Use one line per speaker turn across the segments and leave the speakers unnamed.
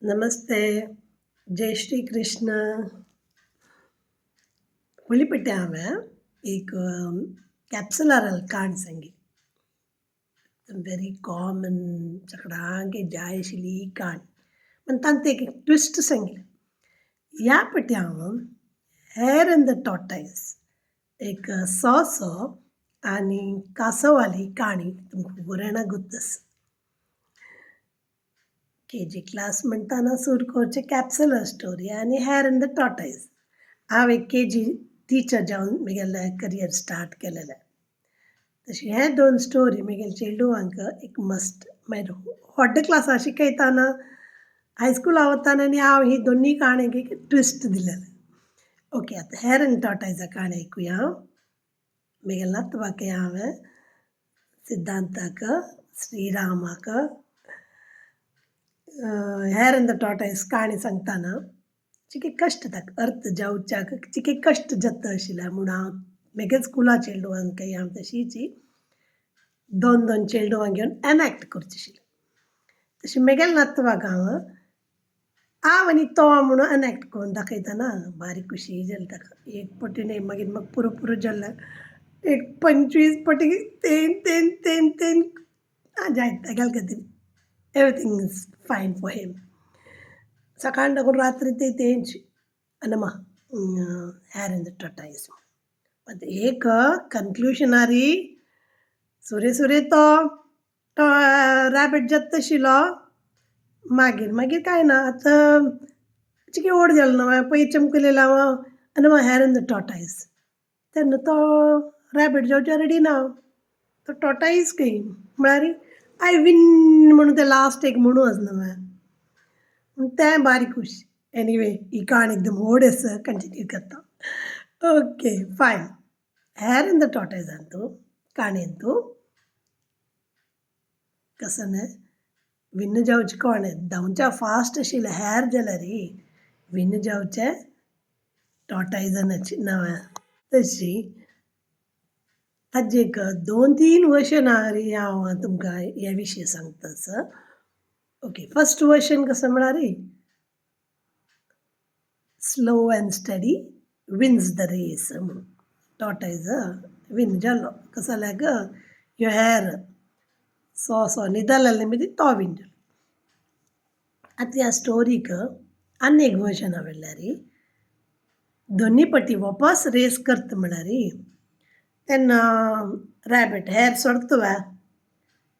नमस्ते. जय श्री कृष्ण. पुलिपट्टे हांवें एक कॅप्सुलार काण सांगी. व्हेरी कॉमन सगळ्यांक जाय आशिल्ली ही काण. पण तांत एक ट्विस्ट सांगिल्लें. ह्या फाटी हांव हेर एंड द टॉर्टायज एक सो आनी कासवाली काणी तुमकां खबर जाणा गुत्तस. के.जी. क्लास म्हणटाना सुरू करचें कॅप्सुलर स्टोरी आनी हेर एंड द टॉर्टायज. हांव एक के.जी. टीचर जावन म्हगेलें करियर स्टार्ट केलेलें. तशी हे दोन स्टोरी म्हगेल्या चेडवांक एक मस्ट. मागीर व्हडले क्लासा शिकयताना हायस्कुला वताना आनी हांव ही दोनी काणयेक एक ट्विस्ट दिलेलें. ओके, आतां हेर एंड टॉर्टायजा काणी आयकुया हांव. म्हगेल्या नातवाक हांवें सिद्धांताक, श्रीरामाक हेर एंड द टॉर्टायज काणी सांगताना चिके कश्ट ताका अर्थ जावच्याक चिके कश्ट जाता आशिल्ले म्हूण हांव म्हगे स्कुला चेडवांकय हांव तशीच दोन दोन चेडवां घेवन एनॅक्ट करची आशिल्लें. तशें म्हगेल्या नातवाक हांव आनी तो म्हणून एनॅक्ट करून दाखयतना बारी खुशी जाली ताका. एक पटी न्ही मागीर म्हाका पुरो पुरो जाल्ले एक 25 पटी तेन जायत तेगेले खातीर एवरीथींग इज फायन फॉर हिम. सकाळ लागून रात्री तेंच अनमा हेर एंड द टॉर्टायज. एक कन्क्लुशनारी सुरे तो रॅबीट जाता आशिल्लो. मागीर कांय ना. आतां चिके व्हड जालो न्हू पयर चमकलेलो आनी हेर एंड द टॉर्टायज. तेन्ना तो रॅबीट जावचे रेडी ना. तो टॉर्टायज खंय म्हळ्यार आय विन म्हणून ते लास्ट एक म्हणू न्हू तें बारी खूश. एनीवे ही काण एकदम व्हड आसा, कंटिन्यू करता. ओके फायन. हेर एंड द टॉर्टायजांतू काणयेंतू कसं न्हय विन्न जावचें कोणें धांवच्या फास्ट आशिल्लें हेर जाल्यार विन्न जावचें टॉर्टायजानाचें नांव. तशी ताजें एक 2-3 वर्शनां हांव तुमकां ह्या विशीं सांगतास. ओके, फर्स्ट वर्शन कसं म्हळ्यार slow and steady wins the race म्हणून. टॉर्टायज विन जालो कसो जाल्यार ह्यो हेर सो न्हिदलेले न्ही तो विन जालो. आतां ह्या स्टोरीक आनी एक वर्शन आवडल्यार दोनी पटी वापस रेस करता म्हळ्यार तेन्ना रॅबीट हेर सोडता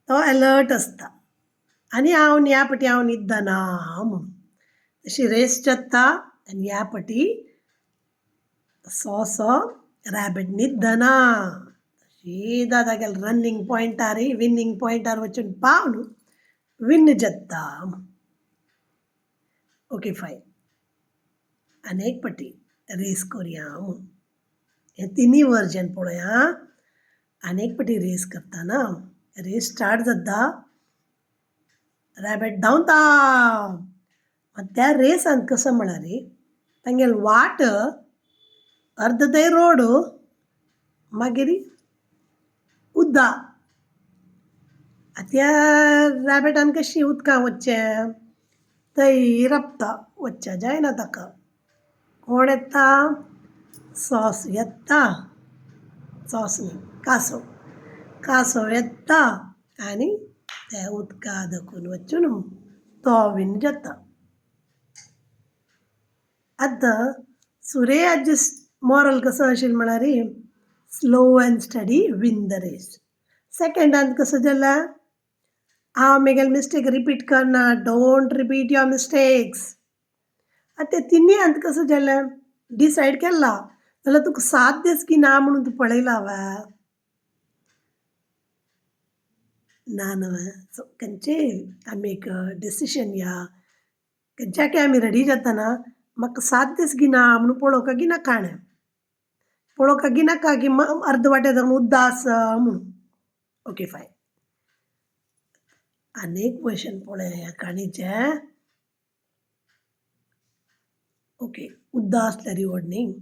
तो अलर्ट आसता आनी हांव ह्या फाटी हांव न्हिदना म्हणून. तशी रेस जाता आनी ह्या फाटी सो रॅबीट न्हिदना. सीदा तागेले रनिंग पॉयंटार विनिंग पॉयंटार वचून पावन विन्न जाता. ओके फायन. आनी एक फाटी रेस करुया म्हणून. हे तिनी वर्जन पळोवया. आनी एक फाटी रेस करतना रेस स्टार्ट जाता. रॅबीट धांवता. त्या रेसान कसं म्हळ्यार तांगेली वाट अर्द थंय रोड मागीर उद्दा. त्या रॅबिटान कशी उदकां वचचें थंय रपता वचचें जायना ताका. कोण येता सॉस येता. सॉस न्ही कासव येता आनी त्या उदका धकून वचून तो विन जाता. आतां सुरे हाजे मॉरल कसो आशिल्लो म्हळ्यार slow and steady win the race. सेकंडान कसो जाला हांव म्हगेले मिस्टेक रिपीट करना. Don't repeat your mistakes. आतां ते तिनूय कसं जालें डिसायड केला जाल्यार तुका 7 दीस की ना म्हणून तूं पळयला ना न्हय. सो खंयचेय आमी एक डिसिशन या खंयच्याकय आमी रेडी जातना म्हाका 7 दीस गिना म्हणून पळोवंक गिना काणें. पळोवंक गिनाका की अर्द वाटेर जावन उद्दास म्हणून. ओके फायन. आनी एक क्वेशन पळोवया ह्या काणयेचें. ओके, उद्दास आसल्यार व्हड न्ही.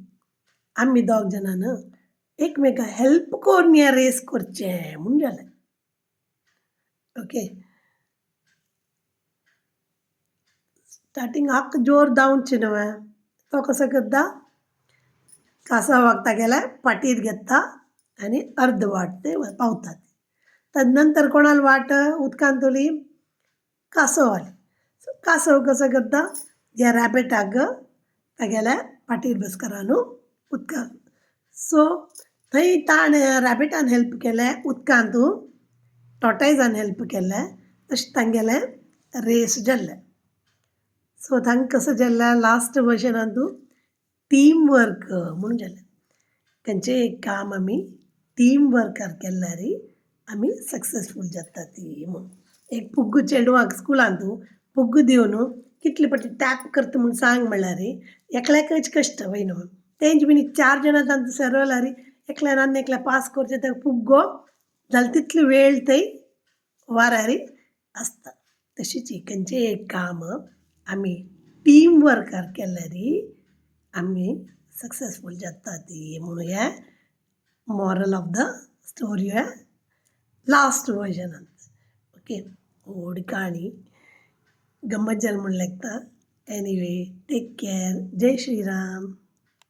आमी दोग जाणां एकमेकाक हेल्प करून हें रेस करचें म्हणून जालें. ओके, स्टार्टींग हक्क जोर दावचे न्हय तो कसो करता कासव वागता गेल्यार पाटीर घेता आनी अर्द वाट ते पावतात ताजे नंतर कोणाल वाट उदकान तोली कासव आली सो कासव कसो करता ह्या रॅबिटाक तागेल्या पाटीर बसकरा न्हू उदकान सो थंय ताणें रॅबिटान हेल्प केलें उदकांत टॉर्टायजान हेल्प केलें तशें तांगेलें रेस जाल्लें सो तांकां कसं जाल्लें लास्ट वर्जनांत टीम वर्क म्हणून जाल्लें खंयचें एक काम आमी टीम वर्कार केल्यार आमी सक्सेसफूल जाता ती म्हणून एक पुग्गू चेडवाक स्कुलांत पुग्गू दिवन कितले फाटी टॅप करता म्हूण सांग म्हणल्यार एकल्याकच कश्ट वय न्हू तेंच बीन 4 जाणां तांचो सरवल्यार एकल्यान आनी एकल्या पास करचें तेका पुग्गो जाल्यार तितलो वेळ थंय वाऱ्यार आसता तशीच खंयचें एक काम आमी टीम वर्कार केल्यार आमी सक्सेसफूल जाता ती म्हणून हें मॉरल ऑफ द स्टोरी है लास्ट वर्जनांत ओके व्हड काणी गंमत जाली म्हूण लागता एनीवे टेक केअर जय श्रीराम